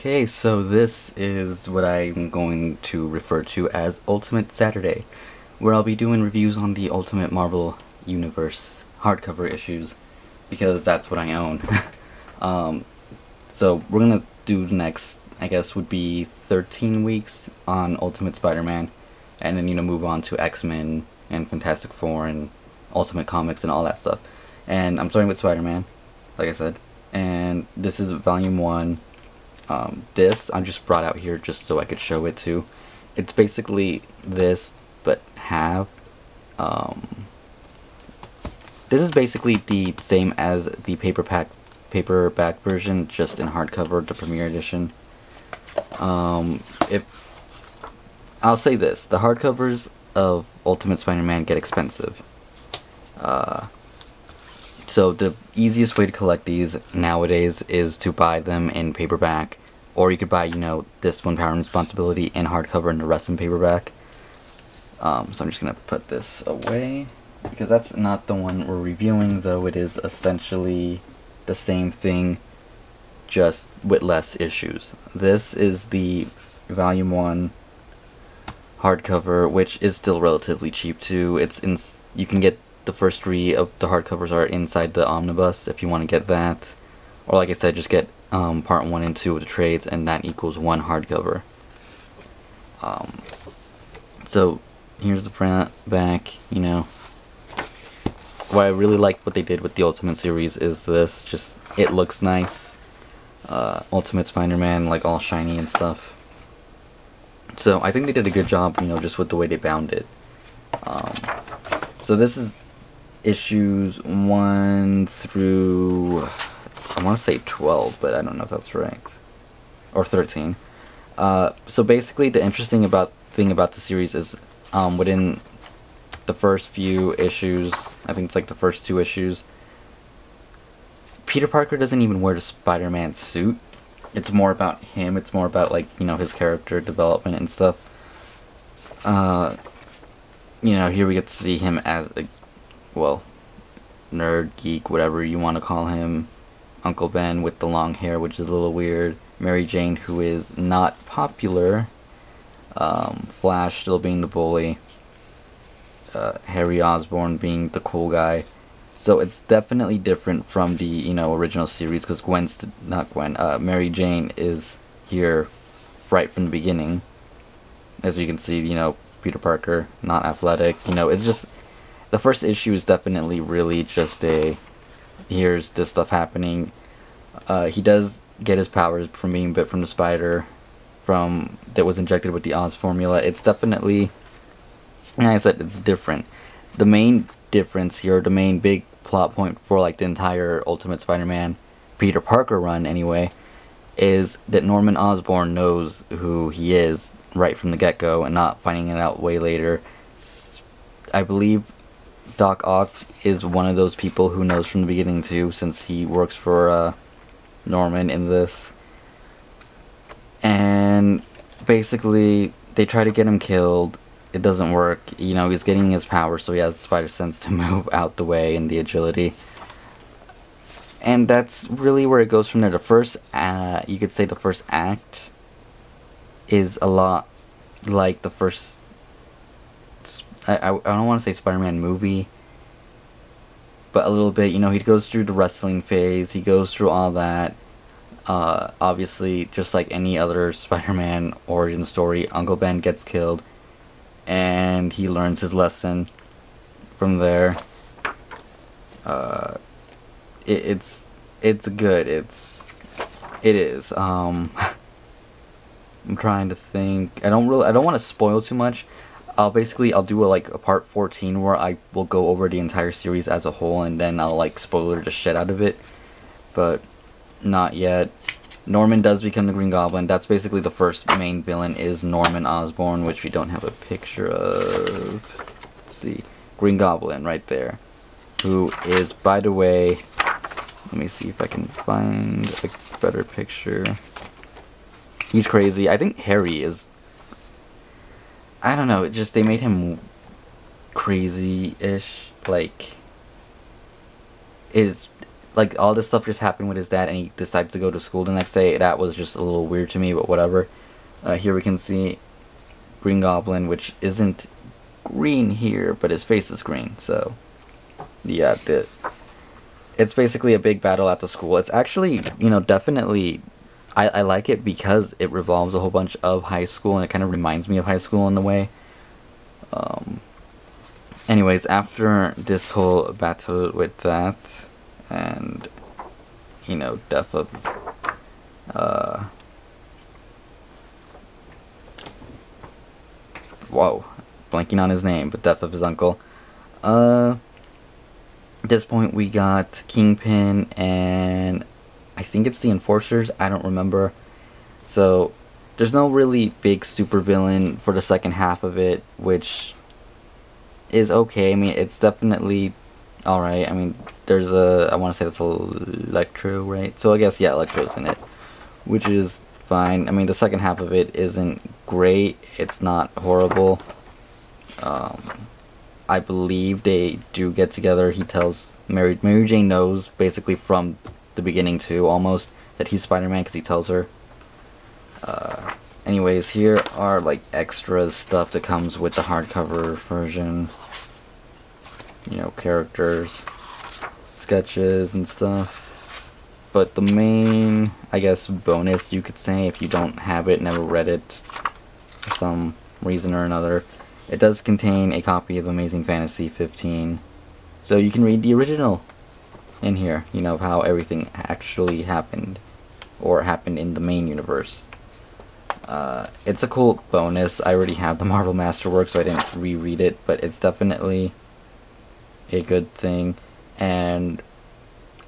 Okay, so this is what I'm going to refer to as Ultimate Saturday, where I'll be doing reviews on the Ultimate Marvel Universe hardcover issues, because that's what I own. So we're gonna do the next, I guess, would be 13 weeks on Ultimate Spider-Man, and then, move on to X-Men and Fantastic Four and Ultimate Comics and all that stuff. And I'm starting with Spider-Man, like I said, and this is Volume 1. This I just brought out here just so I could show it too. It's basically this, but half. This is basically the same as the paperback version, just in hardcover, the premiere edition. If I'll say this, the hardcovers of Ultimate Spider-Man get expensive. So the easiest way to collect these nowadays is to buy them in paperback, or you could buy, this one, Power and Responsibility, in hardcover and the rest in paperback. So I'm just gonna put this away, because that's not the one we're reviewing, though it is essentially the same thing, just with less issues. This is the Volume 1 hardcover, which is still relatively cheap too. You can get the first 3 of the hardcovers are inside the omnibus if you want to get that, or like I said, just get part 1 and 2 of the trades, and that equals 1 hardcover. So here's the front, back. What I really like what they did with the Ultimate series is this, just it looks nice. Ultimate Spider-Man, like all shiny and stuff. So I think they did a good job, just with the way they bound it. So this is issues 1 through, I want to say 12, but I don't know if that's right, or 13. So basically, the interesting thing about the series is, within the first few issues, I think it's like the first 2 issues, Peter Parker doesn't even wear the Spider-Man suit. It's more about him. It's more about, like, his character development and stuff. Here we get to see him as a, well, nerd, geek, whatever you want to call him. Uncle Ben with the long hair, which is a little weird. Mary Jane, who is not popular. Flash still being the bully. Harry Osborn being the cool guy. So it's definitely different from the, original series, because Mary Jane is here right from the beginning. As you can see, Peter Parker, not athletic. It's just, the first issue is definitely really just here's this stuff happening. He does get his powers from being bit from the spider that was injected with the Oz formula. It's definitely, like I said, it's different. The main difference here, the main big plot point for like the entire Ultimate Spider-Man Peter Parker run anyway, is that Norman Osborn knows who he is right from the get-go, and not finding it out way later. I believe Doc Ock is one of those people who knows from the beginning too, since he works for Norman in this. And basically, they try to get him killed. It doesn't work. He's getting his power, so he has the spider sense to move out the way and the agility. And that's really where it goes from there. The first, you could say the first act is a lot like the first, I don't want to say Spider-Man movie, but a little bit. He goes through the wrestling phase, he goes through all that. Obviously, just like any other Spider-Man origin story, Uncle Ben gets killed, and he learns his lesson from there. It's good. It is. I'm trying to think. I don't want to spoil too much. I'll do a part 14 where I will go over the entire series as a whole, and then I'll spoiler the shit out of it. But not yet. Norman does become the Green Goblin. That's basically the first main villain, is Norman Osborn, which we don't have a picture of. Let's see. Green Goblin right there. Who is, by the way, let me see if I can find a better picture. He's crazy. I think Harry is, I don't know, they made him crazy-ish. like all this stuff just happened with his dad, and he decides to go to school the next day. That was just a little weird to me, but whatever. Here we can see Green Goblin, which isn't green here, but his face is green. So yeah, it's basically a big battle at the school. It's actually, you know, definitely, I like it because it revolves a whole bunch of high school, and it kind of reminds me of high school in a way. Anyways, after this whole battle with that, and, you know, death of, whoa, blanking on his name, but death of his uncle, at this point we got Kingpin and I think it's the Enforcers, I don't remember. So there's no really big supervillain for the second half of it, which is okay. I mean, it's definitely alright. I mean, there's a, I want to say that's Electro, right? So I guess, yeah, Electro's in it, which is fine. I mean, the second half of it isn't great. It's not horrible. I believe they do get together. He tells Mary Jane knows basically from the beginning too, almost, that he's Spider-Man because he tells her. Anyways, here are like extra stuff that comes with the hardcover version. You know, characters, sketches and stuff. But the main, I guess, bonus you could say, if you don't have it, never read it for some reason or another, it does contain a copy of Amazing Fantasy 15. So you can read the original in here, you know, how everything actually happened, or happened in the main universe. It's a cool bonus. I already have the Marvel Masterwork, so I didn't reread it, but it's definitely a good thing. And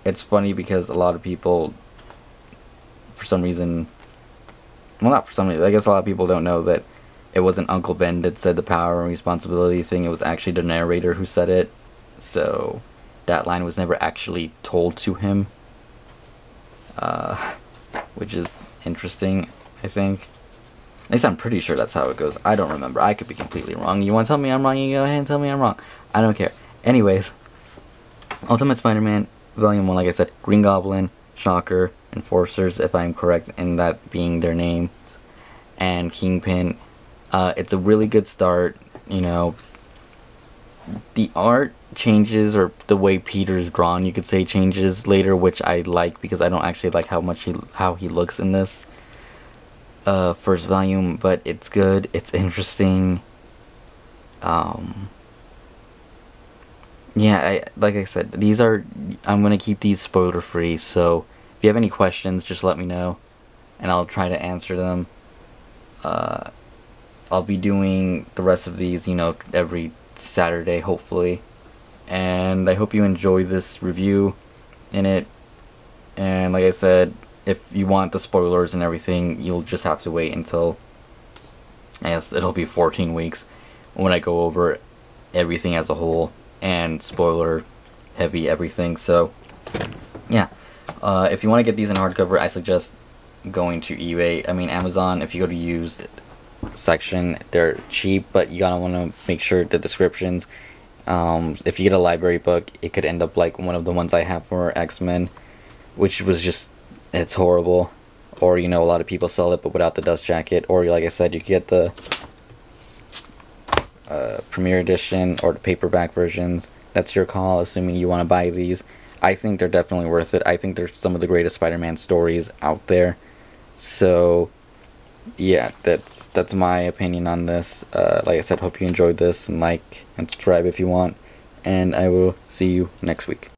it's funny because a lot of people, for some reason, well, not for some reason, I guess a lot of people don't know that it wasn't Uncle Ben that said the power and responsibility thing. It was actually the narrator who said it. So that line was never actually told to him, which is interesting, I think. At least I'm pretty sure that's how it goes. I don't remember. I could be completely wrong. You want to tell me I'm wrong, you go ahead and tell me I'm wrong. I don't care. Anyways, Ultimate Spider-Man, Volume 1, like I said, Green Goblin, Shocker, Enforcers, if I'm correct in that being their names, and Kingpin. It's a really good start, you know. The art changes, or the way Peter's drawn, you could say, changes later, which I like because I don't actually like how he looks in this first volume, but it's good, it's interesting. Yeah, like I said, I'm gonna keep these spoiler free, so if you have any questions, just let me know and I'll try to answer them. I'll be doing the rest of these, you know, every Saturday, hopefully. And I hope you enjoy this review in it. And like I said, if you want the spoilers and everything, you'll just have to wait until, I guess it'll be 14 weeks when I go over everything as a whole and spoiler heavy everything. So yeah, if you want to get these in hardcover, I suggest going to eBay. I mean, Amazon, if you go to used section, they're cheap, but you gotta want to make sure the descriptions, if you get a library book, it could end up like one of the ones I have for X-Men, which was just, it's horrible. Or, you know, a lot of people sell it but without the dust jacket, or like I said, you could get the premiere edition or the paperback versions. That's your call, assuming you want to buy these. I think they're definitely worth it. I think they're some of the greatest Spider-Man stories out there. So yeah, that's my opinion on this. Like I said, hope you enjoyed this, and like and subscribe if you want, and I will see you next week.